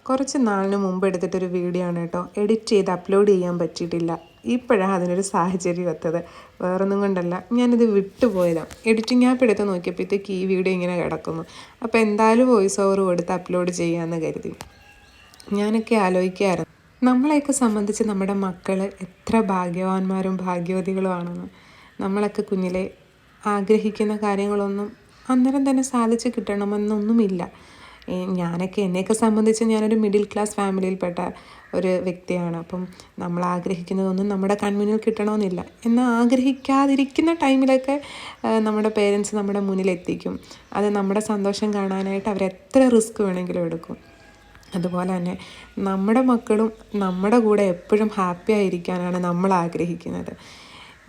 കുറച്ച് നാളിന് മുമ്പ് എടുത്തിട്ടൊരു വീഡിയോ ആണ് കേട്ടോ. എഡിറ്റ് ചെയ്ത് അപ്ലോഡ് ചെയ്യാൻ പറ്റിയിട്ടില്ല. ഇപ്പോഴാണ് അതിനൊരു സാഹചര്യം എത്തത്. വേറൊന്നും കൊണ്ടല്ല, ഞാനിത് വിട്ടുപോയതാണ്. എഡിറ്റിംഗ് ആപ്പ് എടുത്ത് നോക്കിയപ്പോഴത്തേക്ക് ഈ വീഡിയോ ഇങ്ങനെ കിടക്കുന്നു. അപ്പോൾ എന്തായാലും വോയിസ് ഓവർ കൊടുത്ത് അപ്ലോഡ് ചെയ്യാമെന്ന് കരുതി. ഞാനൊക്കെ ആലോചിക്കാറുണ്ട്, നമ്മളെയൊക്കെ സംബന്ധിച്ച് നമ്മുടെ മക്കൾ എത്ര ഭാഗ്യവാന്മാരും ഭാഗ്യവതികളുമാണെന്ന്. നമ്മളൊക്കെ കുഞ്ഞിലെ ആഗ്രഹിക്കുന്ന കാര്യങ്ങളൊന്നും അന്നേരം തന്നെ സാധിച്ച് കിട്ടണമെന്നൊന്നുമില്ല. എന്നെയൊക്കെ സംബന്ധിച്ച് ഞാനൊരു മിഡിൽ ക്ലാസ് ഫാമിലിയിൽപ്പെട്ട ഒരു വ്യക്തിയാണ്. അപ്പം നമ്മൾ ആഗ്രഹിക്കുന്നതൊന്നും നമ്മുടെ കൺമുന്നിൽ കിട്ടണമെന്നില്ല. എന്നാൽ ആഗ്രഹിക്കാതിരിക്കുന്ന ടൈമിലൊക്കെ നമ്മുടെ പേരൻസ് നമ്മുടെ മുന്നിലെത്തിക്കും. അത് നമ്മുടെ സന്തോഷം കാണാനായിട്ട് അവരെത്ര റിസ്ക് വേണമെങ്കിലും എടുക്കും. അതുപോലെ തന്നെ നമ്മുടെ മക്കളും നമ്മുടെ കൂടെ എപ്പോഴും ഹാപ്പി ആയിരിക്കാനാണ് നമ്മൾ ആഗ്രഹിക്കുന്നത്.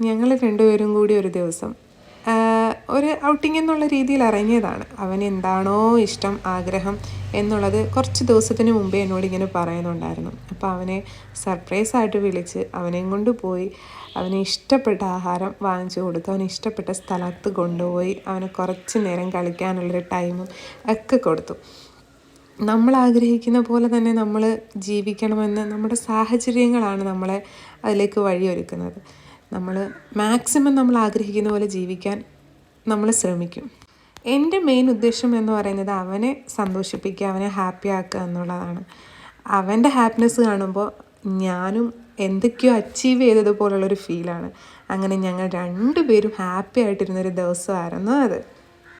ഞങ്ങൾ രണ്ടുപേരും കൂടി ഒരു ദിവസം ഒരു ഔട്ടിംഗ് എന്നുള്ള രീതിയിൽ ഇറങ്ങിയതാണ്. അവന് എന്താണോ ഇഷ്ടം, ആഗ്രഹം എന്നുള്ളത് കുറച്ച് ദിവസത്തിന് മുമ്പേ എന്നോട് ഇങ്ങനെ പറയുന്നുണ്ടായിരുന്നു. അപ്പോൾ അവനെ സർപ്രൈസായിട്ട് വിളിച്ച് അവനെയും കൊണ്ട് പോയി അവന് ഇഷ്ടപ്പെട്ട ആഹാരം വാങ്ങിച്ചു കൊടുത്തു. അവന് ഇഷ്ടപ്പെട്ട സ്ഥലത്ത് കൊണ്ടുപോയി അവന് കുറച്ച് നേരം കളിക്കാനുള്ളൊരു ടൈമും ഒക്കെ കൊടുത്തു. നമ്മൾ ആഗ്രഹിക്കുന്ന പോലെ തന്നെ നമ്മൾ ജീവിക്കണമെന്ന് നമ്മുടെ സാഹചര്യങ്ങളാണ് നമ്മളെ അതിലേക്ക് വഴിയൊരുക്കുന്നത്. നമ്മൾ മാക്സിമം നമ്മൾ ആഗ്രഹിക്കുന്ന പോലെ ജീവിക്കാൻ നമ്മൾ ശ്രമിക്കും. എൻ്റെ മെയിൻ ഉദ്ദേശം എന്ന് പറയുന്നത് അവനെ സന്തോഷിപ്പിക്കുക, അവനെ ഹാപ്പി ആക്കുക എന്നുള്ളതാണ്. അവൻ്റെ ഹാപ്പിനെസ് കാണുമ്പോൾ ഞാനും എന്തൊക്കെയോ അച്ചീവ് ചെയ്തതുപോലുള്ളൊരു ഫീലാണ്. അങ്ങനെ ഞങ്ങൾ രണ്ടുപേരും ഹാപ്പി ആയിട്ടിരുന്നൊരു ദിവസമായിരുന്നു അത്.